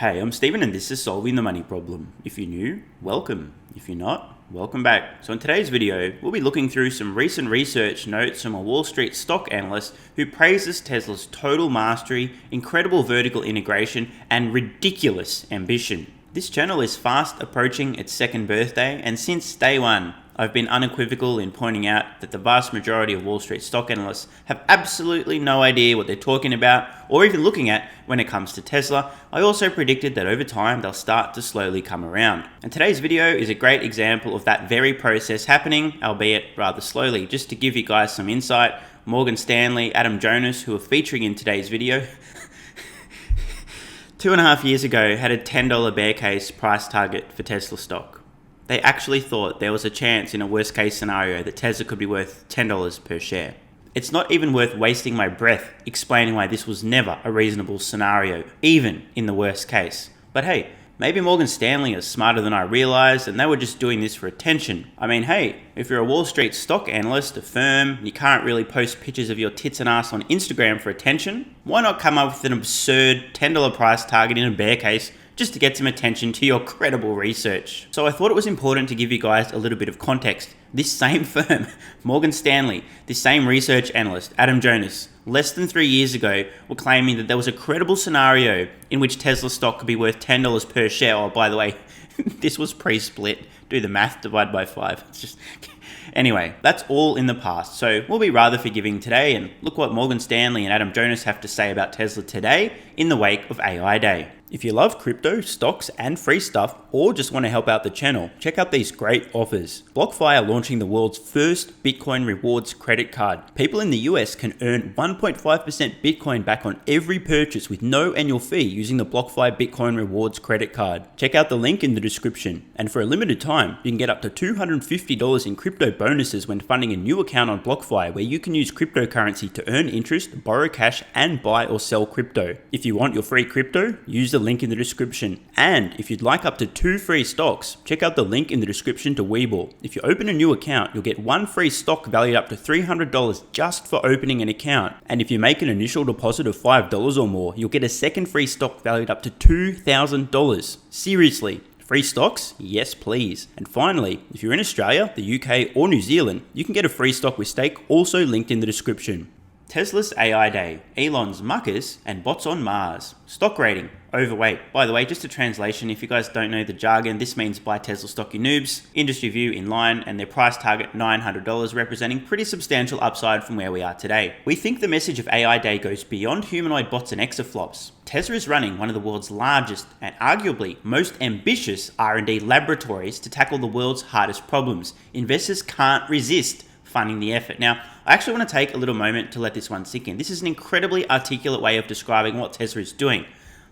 Hey, I'm Stephen and this is Solving the Money Problem. If you're new, welcome. If you're not, welcome back. So in today's video, we'll be looking through some recent research notes from a Wall Street stock analyst who praises Tesla's total mastery, incredible vertical integration, and ridiculous ambition. This channel is fast approaching its second birthday, and since day one, I've been unequivocal in pointing out that the vast majority of Wall Street stock analysts have absolutely no idea what they're talking about or even looking at when it comes to Tesla. I also predicted that over time they'll start to slowly come around. And today's video is a great example of that very process happening, albeit rather slowly. Just to give you guys some insight, Morgan Stanley, Adam Jonas, who are featuring in today's video, 2.5 years ago had a $10 bear case price target for Tesla stock. They actually thought there was a chance in a worst case scenario that Tesla could be worth $10 per share. It's not even worth wasting my breath explaining why this was never a reasonable scenario, even in the worst case. But hey, maybe Morgan Stanley is smarter than I realized and they were just doing this for attention. I mean, hey, if you're a Wall Street stock analyst, a firm, you can't really post pictures of your tits and ass on Instagram for attention, why not come up with an absurd $10 price target in a bear case just to get some attention to your credible research? So I thought it was important to give you guys a little bit of context. This same firm, Morgan Stanley, this same research analyst, Adam Jonas, less than 3 years ago were claiming that there was a credible scenario in which Tesla stock could be worth $10 per share. Oh, by the way, this was pre-split. Do the math, divide by 5. It's just... Anyway, that's all in the past, so we'll be rather forgiving today and look what Morgan Stanley and Adam Jonas have to say about Tesla today in the wake of AI Day. If you love crypto, stocks, and free stuff, or just want to help out the channel, check out these great offers. BlockFi are launching the world's first Bitcoin rewards credit card. People in the US can earn 1.5% Bitcoin back on every purchase with no annual fee using the BlockFi Bitcoin rewards credit card. Check out the link in the description. And for a limited time, you can get up to $250 in crypto bonuses when funding a new account on BlockFi, where you can use cryptocurrency to earn interest, borrow cash, and buy or sell crypto. If you want your free crypto, use the link in the description. And if you'd like up to 2 free stocks, check out the link in the description to WeBull. If you open a new account, you'll get 1 free stock valued up to $300 just for opening an account. And if you make an initial deposit of $5 or more, you'll get a second free stock valued up to $2,000. Seriously. Free stocks? Yes, please. And finally, if you're in Australia, the UK, or New Zealand, you can get a free stock with stake, also linked in the description. Tesla's AI Day, Elon's muckers, and bots on Mars. Stock rating, overweight. By the way, just a translation, if you guys don't know the jargon, this means buy Tesla stock, you noobs. Industry view in line, and their price target $900, representing pretty substantial upside from where we are today. We think the message of AI Day goes beyond humanoid bots and exaflops. Tesla is running one of the world's largest and arguably most ambitious R&D laboratories to tackle the world's hardest problems. Investors can't resist funding the effort. Now, I actually want to take a little moment to let this one sink in. This is an incredibly articulate way of describing what Tesla is doing.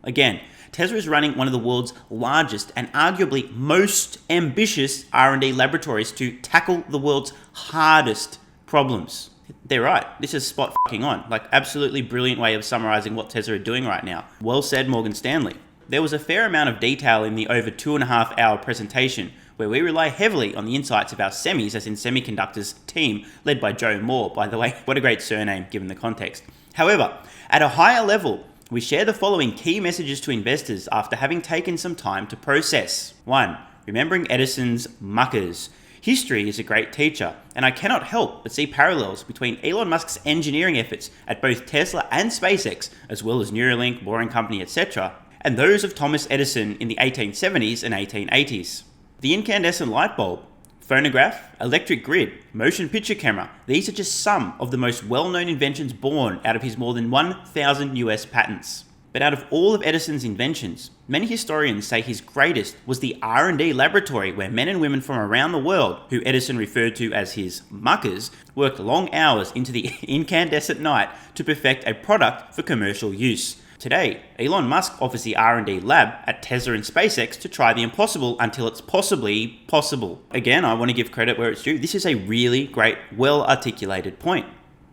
Again, Tesla is running one of the world's largest and arguably most ambitious R&D laboratories to tackle the world's hardest problems. They're right. This is spot fucking on. Like, absolutely brilliant way of summarizing what Tesla are doing right now. Well said, Morgan Stanley. There was a fair amount of detail in the over 2.5 hour presentation, where we rely heavily on the insights of our semis, as in semiconductors team, led by Joe Moore. By the way, what a great surname given the context. However, at a higher level, we share the following key messages to investors after having taken some time to process. 1. Remembering Edison's muckers. History is a great teacher, and I cannot help but see parallels between Elon Musk's engineering efforts at both Tesla and SpaceX, as well as Neuralink, Boring Company, etc., and those of Thomas Edison in the 1870s and 1880s. The incandescent light bulb, phonograph, electric grid, motion picture camera, these are just some of the most well-known inventions born out of his more than 1,000 US patents. But out of all of Edison's inventions, many historians say his greatest was the R&D laboratory where men and women from around the world, who Edison referred to as his muckers, worked long hours into the incandescent night to perfect a product for commercial use. Today, Elon Musk offers the R&D lab at Tesla and SpaceX to try the impossible until it's possibly possible. Again, I want to give credit where it's due. This is a really great, well-articulated point.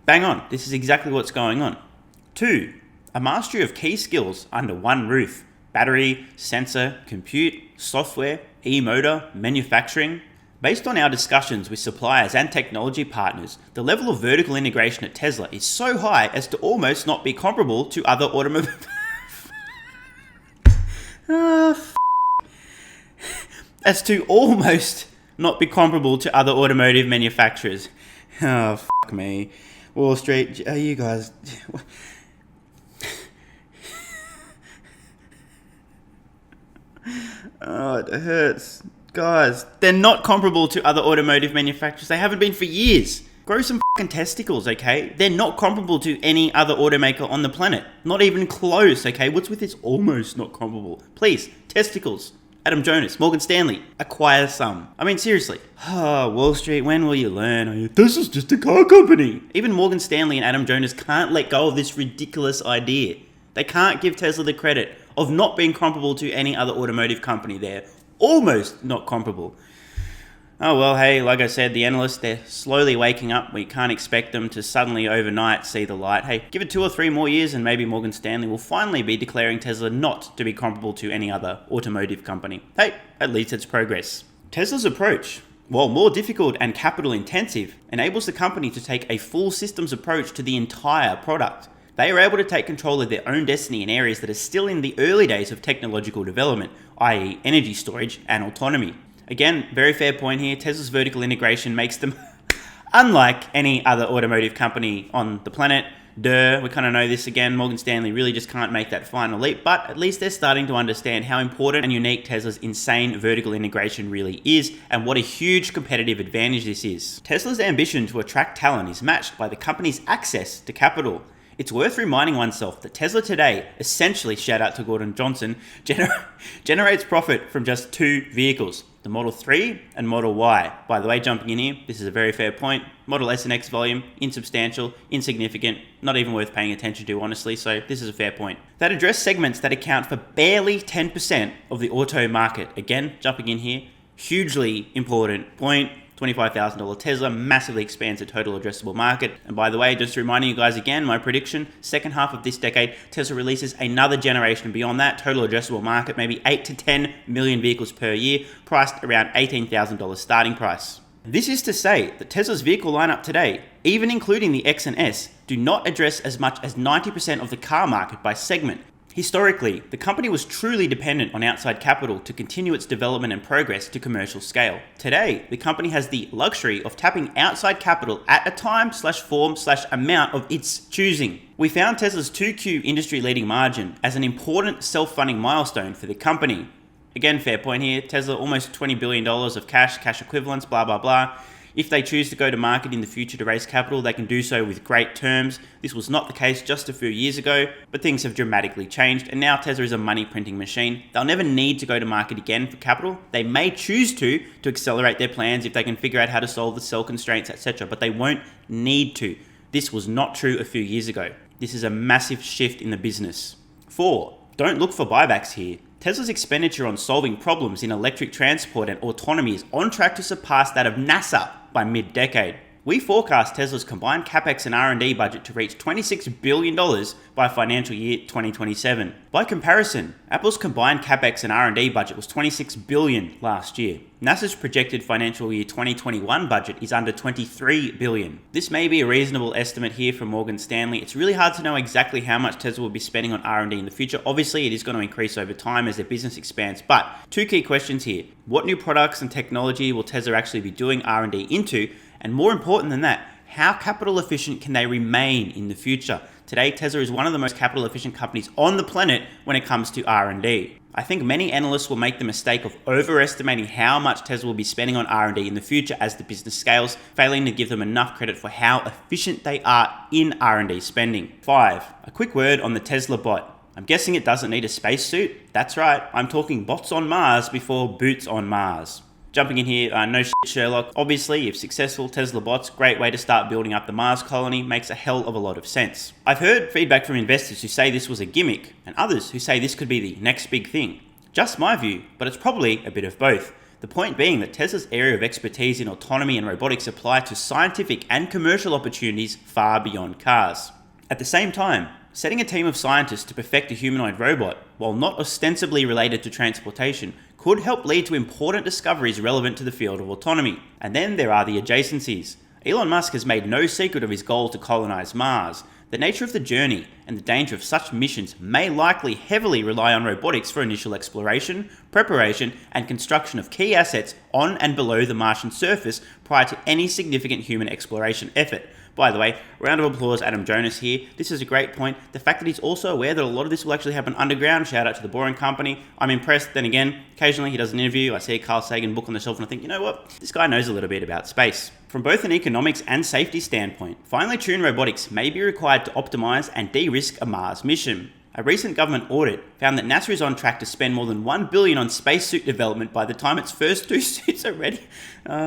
Bang on, this is exactly what's going on. 2. A mastery of key skills under one roof. Battery, sensor, compute, software, e-motor, manufacturing. Based on our discussions with suppliers and technology partners, the level of vertical integration at Tesla is so high as to almost not be comparable to other automotive... As to almost not be comparable to other automotive manufacturers. Oh, fuck me. Wall Street, are you guys... Oh, it hurts. Guys, they're not comparable to other automotive manufacturers. They haven't been for years. Grow some fucking testicles, okay? They're not comparable to any other automaker on the planet. Not even close, okay? What's with this almost not comparable? Please, testicles. Adam Jonas, Morgan Stanley, acquire some. I mean, seriously. Oh, Wall Street, when will you learn? This is just a car company. Even Morgan Stanley and Adam Jonas can't let go of this ridiculous idea. They can't give Tesla the credit of not being comparable to any other automotive company. They're almost not comparable. Oh well, hey, like I said, the analysts, they're slowly waking up. We can't expect them to suddenly overnight see the light. Hey, give it 2 or 3 more years and maybe Morgan Stanley will finally be declaring Tesla not to be comparable to any other automotive company. Hey, at least it's progress. Tesla's approach, while more difficult and capital intensive, enables the company to take a full systems approach to the entire product. They are able to take control of their own destiny in areas that are still in the early days of technological development, i.e. energy storage and autonomy. Again, very fair point here. Tesla's vertical integration makes them unlike any other automotive company on the planet. We kind of know this again. Morgan Stanley really just can't make that final leap, but at least they're starting to understand how important and unique Tesla's insane vertical integration really is and what a huge competitive advantage this is. Tesla's ambition to attract talent is matched by the company's access to capital. It's worth reminding oneself that Tesla today, essentially, shout out to Gordon Johnson, generates profit from just 2 vehicles, the Model 3 and Model Y. By the way, jumping in here, this is a very fair point. Model S and X volume, insubstantial, insignificant, not even worth paying attention to, honestly, so this is a fair point. That address segments that account for barely 10% of the auto market. Again, jumping in here, hugely important point. $25,000 Tesla massively expands the total addressable market. And by the way, just reminding you guys again, my prediction, second half of this decade, Tesla releases another generation beyond that, total addressable market, maybe 8 to 10 million vehicles per year, priced around $18,000 starting price. This is to say that Tesla's vehicle lineup today, even including the X and S, do not address as much as 90% of the car market by segment. Historically, the company was truly dependent on outside capital to continue its development and progress to commercial scale. Today, the company has the luxury of tapping outside capital at a time/form/amount of its choosing. We found Tesla's 2Q industry-leading margin as an important self-funding milestone for the company. Again, fair point here, Tesla almost $20 billion of cash equivalents, blah, blah, blah. If they choose to go to market in the future to raise capital, they can do so with great terms. This was not the case just a few years ago, but things have dramatically changed, and now Tesla is a money printing machine. They'll never need to go to market again for capital. They may choose to accelerate their plans if they can figure out how to solve the cell constraints, etc., but they won't need to. This was not true a few years ago. This is a massive shift in the business. 4. Don't look for buybacks here. Tesla's expenditure on solving problems in electric transport and autonomy is on track to surpass that of NASA by mid-decade. We forecast Tesla's combined capex and R&D budget to reach $26 billion by financial year 2027. By comparison, Apple's combined capex and R&D budget was $26 billion last year. NASA's projected financial year 2021 budget is under $23 billion. This may be a reasonable estimate here from Morgan Stanley. It's really hard to know exactly how much Tesla will be spending on R&D in the future. Obviously, it is going to increase over time as their business expands. But 2 key questions here. What new products and technology will Tesla actually be doing R&D into? And more important than that, how capital efficient can they remain in the future? Today, Tesla is one of the most capital efficient companies on the planet when it comes to R&D. I think many analysts will make the mistake of overestimating how much Tesla will be spending on R&D in the future as the business scales, failing to give them enough credit for how efficient they are in R&D spending. 5. A quick word on the Tesla bot. I'm guessing it doesn't need a spacesuit? That's right, I'm talking bots on Mars before boots on Mars. Jumping in here, no shit Sherlock. Obviously, if successful, Tesla bots, great way to start building up the Mars colony, makes a hell of a lot of sense. I've heard feedback from investors who say this was a gimmick, and others who say this could be the next big thing. Just my view, but it's probably a bit of both. The point being that Tesla's area of expertise in autonomy and robotics apply to scientific and commercial opportunities far beyond cars. At the same time, setting a team of scientists to perfect a humanoid robot, while not ostensibly related to transportation, could help lead to important discoveries relevant to the field of autonomy. And then there are the adjacencies. Elon Musk has made no secret of his goal to colonize Mars. The nature of the journey and the danger of such missions may likely heavily rely on robotics for initial exploration, preparation, and construction of key assets on and below the Martian surface prior to any significant human exploration effort. By the way, round of applause, Adam Jonas here. This is a great point. The fact that he's also aware that a lot of this will actually happen underground. Shout out to the Boring Company. I'm impressed. Then again, occasionally he does an interview. I see a Carl Sagan book on the shelf and I think, you know what? This guy knows a little bit about space. From both an economics and safety standpoint, finely tuned robotics may be required to optimize and de-risk a Mars mission. A recent government audit found that NASA is on track to spend more than $1 billion on spacesuit development by the time its first 2 suits are ready.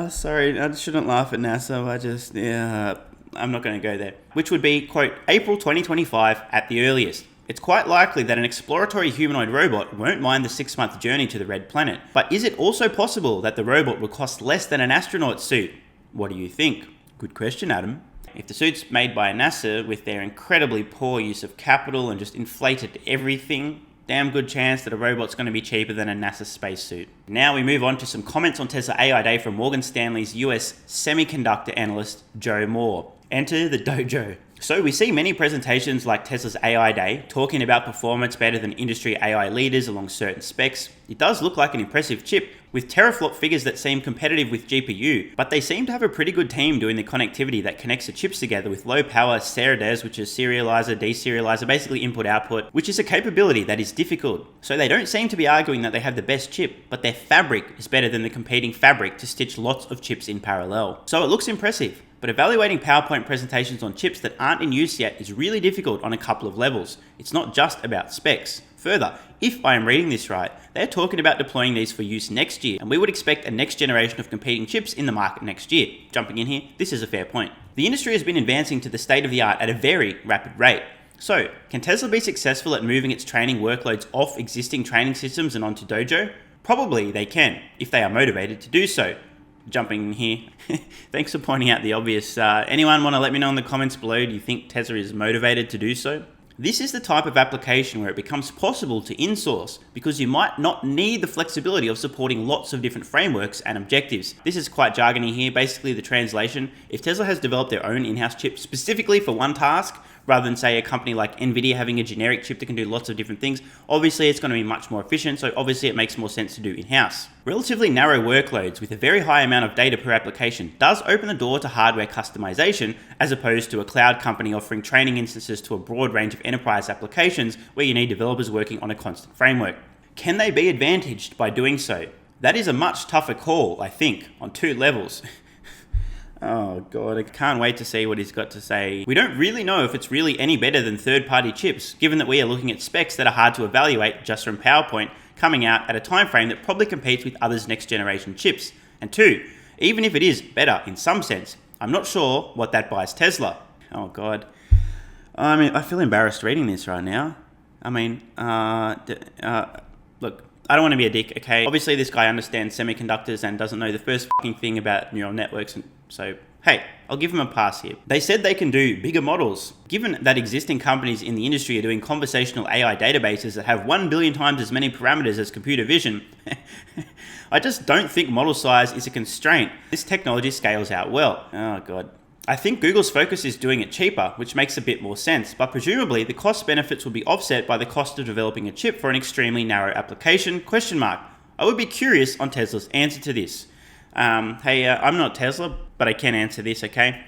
Sorry, I shouldn't laugh at NASA. I'm not going to go there. Which would be, quote, April 2025 at the earliest. It's quite likely that an exploratory humanoid robot won't mind the 6-month journey to the Red Planet. But is it also possible that the robot will cost less than an astronaut suit? What do you think? Good question, Adam. If the suit's made by NASA with their incredibly poor use of capital and just inflated everything, damn good chance that a robot's going to be cheaper than a NASA spacesuit. Now we move on to some comments on Tesla AI Day from Morgan Stanley's US semiconductor analyst, Joe Moore. Enter the dojo. So we see many presentations like Tesla's AI Day talking about performance better than industry AI leaders along certain specs. It does look like an impressive chip with teraflop figures that seem competitive with GPU, but they seem to have a pretty good team doing the connectivity that connects the chips together with low power SeriDes, which is serializer, deserializer, basically input output, which is a capability that is difficult. So they don't seem to be arguing that they have the best chip, but their fabric is better than the competing fabric to stitch lots of chips in parallel. So it looks impressive. But evaluating PowerPoint presentations on chips that aren't in use yet is really difficult on a couple of levels. It's not just about specs. Further, if I am reading this right, they're talking about deploying these for use next year, and we would expect a next generation of competing chips in the market next year. Jumping in here, this is a fair point. The industry has been advancing to the state of the art at a very rapid rate. So, can Tesla be successful at moving its training workloads off existing training systems and onto Dojo? Probably they can, if they are motivated to do so. Jumping in here. Thanks for pointing out the obvious. Anyone want to let me know in the comments below, do you think Tesla is motivated to do so? This is the type of application where it becomes possible to insource because you might not need the flexibility of supporting lots of different frameworks and objectives. This is quite jargony here, basically the translation. If Tesla has developed their own in-house chip specifically for one task, rather than say a company like Nvidia having a generic chip that can do lots of different things, obviously it's going to be much more efficient, so obviously it makes more sense to do in-house. Relatively narrow workloads with a very high amount of data per application does open the door to hardware customization, as opposed to a cloud company offering training instances to a broad range of enterprise applications where you need developers working on a constant framework. Can they be advantaged by doing so? That is a much tougher call, I think, on 2 levels. Oh god, I can't wait to see what he's got to say. We don't really know if it's really any better than third-party chips, given that we are looking at specs that are hard to evaluate just from PowerPoint, coming out at a time frame that probably competes with others' next-generation chips. And 2, even if it is better in some sense, I'm not sure what that buys Tesla. Oh god. I feel embarrassed reading this right now. Look, I don't want to be a dick, okay? Obviously this guy understands semiconductors and doesn't know the first fucking thing about neural networks, and so, hey, I'll give him a pass here. They said they can do bigger models. Given that existing companies in the industry are doing conversational AI databases that have 1 billion times as many parameters as computer vision, I just don't think model size is a constraint. This technology scales out well. Oh god. I think Google's focus is doing it cheaper, which makes a bit more sense, but presumably the cost benefits will be offset by the cost of developing a chip for an extremely narrow application, ? I would be curious on Tesla's answer to this. I'm not Tesla, but I can answer this, okay?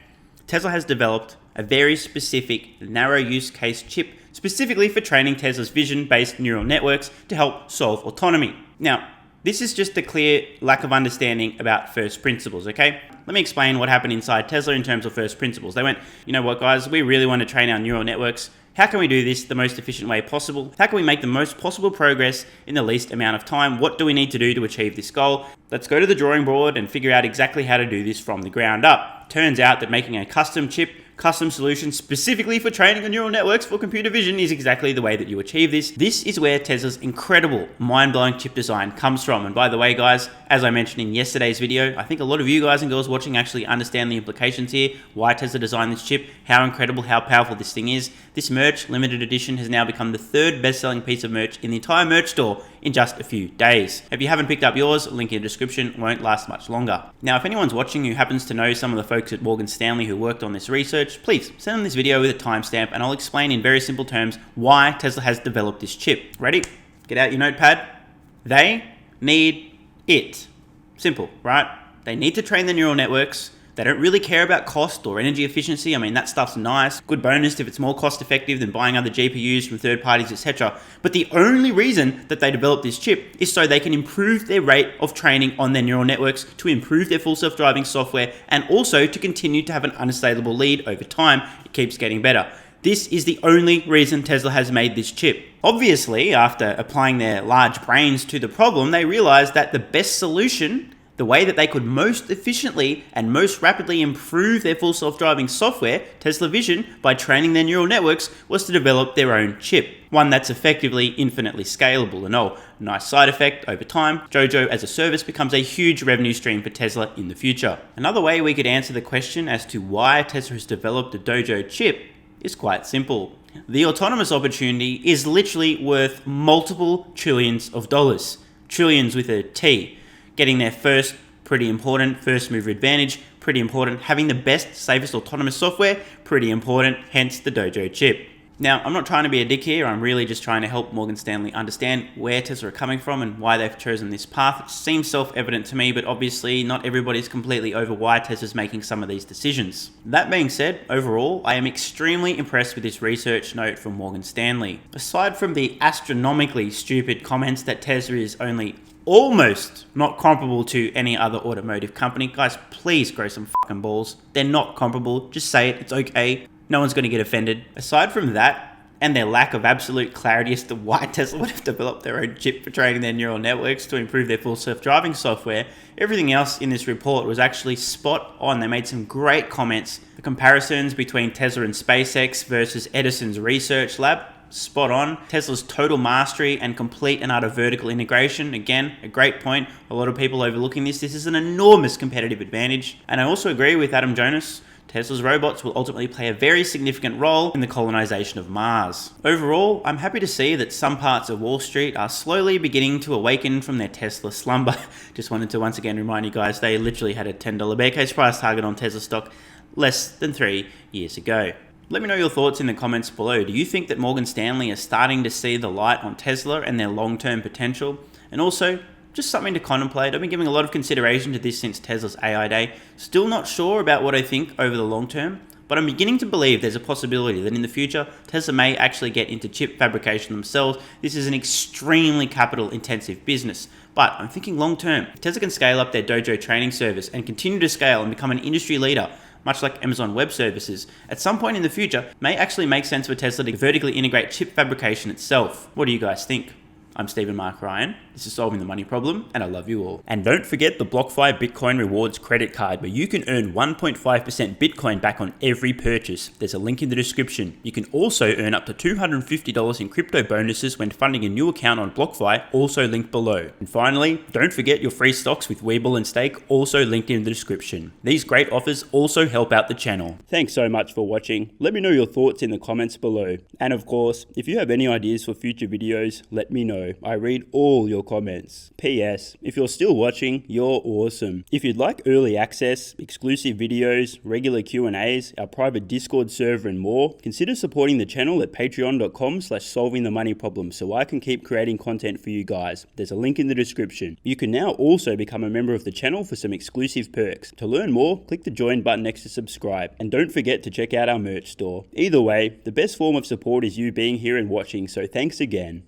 Tesla has developed a very specific, narrow use case chip specifically for training Tesla's vision-based neural networks to help solve autonomy. Now, this is just a clear lack of understanding about first principles, okay? Let me explain what happened inside Tesla in terms of first principles. They went, you know what guys, we really want to train our neural networks. How can we do this the most efficient way possible? How can we make the most possible progress in the least amount of time? What do we need to do to achieve this goal? Let's go to the drawing board and figure out exactly how to do this from the ground up. Turns out that making a custom chip, custom solution specifically for training the neural networks for computer vision is exactly the way that you achieve this. This is where Tesla's incredible, mind-blowing chip design comes from. And by the way, guys, as I mentioned in yesterday's video, I think a lot of you guys and girls watching actually understand the implications here, why Tesla designed this chip, how incredible, how powerful this thing is. This merch, limited edition, has now become the third best-selling piece of merch in the entire merch store in just a few days. If you haven't picked up yours, link in the description, won't last much longer. Now, if anyone's watching who happens to know some of the folks at Morgan Stanley who worked on this research, please send them this video with a timestamp and I'll explain in very simple terms why Tesla has developed this chip. Ready? Get out your notepad. They need it. Simple, right? They need to train their neural networks. They don't really care about cost or energy efficiency. I mean, that stuff's nice. Good bonus if it's more cost effective than buying other GPUs from third parties, etc. But the only reason that they developed this chip is so they can improve their rate of training on their neural networks, to improve their full self-driving software, and also to continue to have an unassailable lead over time. It keeps getting better. This is the only reason Tesla has made this chip. Obviously, after applying their large brains to the problem, they realized that the best solution, the way that they could most efficiently and most rapidly improve their full self-driving software, Tesla Vision, by training their neural networks, was to develop their own chip. One that's effectively infinitely scalable. And oh, nice side effect, over time, Jojo as a service becomes a huge revenue stream for Tesla in the future. Another way we could answer the question as to why Tesla has developed a Dojo chip is quite simple. The autonomous opportunity is literally worth multiple trillions of dollars. Trillions with a T. Getting there first, pretty important. First mover advantage, pretty important. Having the best, safest autonomous software, pretty important. Hence the Dojo chip. Now, I'm not trying to be a dick here. I'm really just trying to help Morgan Stanley understand where Tesla are coming from and why they've chosen this path. It seems self-evident to me, but obviously not everybody's completely over why Tesla's making some of these decisions. That being said, overall, I am extremely impressed with this research note from Morgan Stanley. Aside from the astronomically stupid comments that Tesla is only almost not comparable to any other automotive company. Guys, please grow some fucking balls. They're not comparable. Just say it. It's okay. No one's going to get offended. Aside from that, and their lack of absolute clarity as to why Tesla would have developed their own chip for training their neural networks to improve their full self-driving software, everything else in this report was actually spot on. They made some great comments. The comparisons between Tesla and SpaceX versus Edison's research lab, spot on. Tesla's total mastery and complete and utter vertical integration, again, a great point. A lot of people overlooking this. This is an enormous competitive advantage. And I also agree with Adam Jonas. Tesla's robots will ultimately play a very significant role in the colonization of Mars. Overall, I'm happy to see that some parts of Wall Street are slowly beginning to awaken from their Tesla slumber. Just wanted to once again remind you guys, they literally had a $10 bear case price target on Tesla stock less than 3 years ago. Let me know your thoughts in the comments below. Do you think that Morgan Stanley is starting to see the light on Tesla and their long-term potential? And also, just something to contemplate. I've been giving a lot of consideration to this since Tesla's AI Day. Still not sure about what I think over the long term, but I'm beginning to believe there's a possibility that in the future, Tesla may actually get into chip fabrication themselves. This is an extremely capital-intensive business, but I'm thinking long term. If Tesla can scale up their Dojo training service and continue to scale and become an industry leader, much like Amazon Web Services, at some point in the future, may actually make sense for Tesla to vertically integrate chip fabrication itself. What do you guys think? I'm Stephen Mark Ryan. This is Solving the Money Problem, and I love you all. And don't forget the BlockFi Bitcoin Rewards credit card, where you can earn 1.5% Bitcoin back on every purchase. There's a link in the description. You can also earn up to $250 in crypto bonuses when funding a new account on BlockFi, also linked below. And finally, don't forget your free stocks with WeBull and Stake, also linked in the description. These great offers also help out the channel. Thanks so much for watching. Let me know your thoughts in the comments below. And of course, if you have any ideas for future videos, let me know. I read all your comments. P.S. If you're still watching, you're awesome. If you'd like early access, exclusive videos, regular Q&As, our private Discord server and more, consider supporting the channel at patreon.com/solvingthemoneyproblem so I can keep creating content for you guys. There's a link in the description. You can now also become a member of the channel for some exclusive perks. To learn more, click the join button next to subscribe. And don't forget to check out our merch store. Either way, the best form of support is you being here and watching, so thanks again.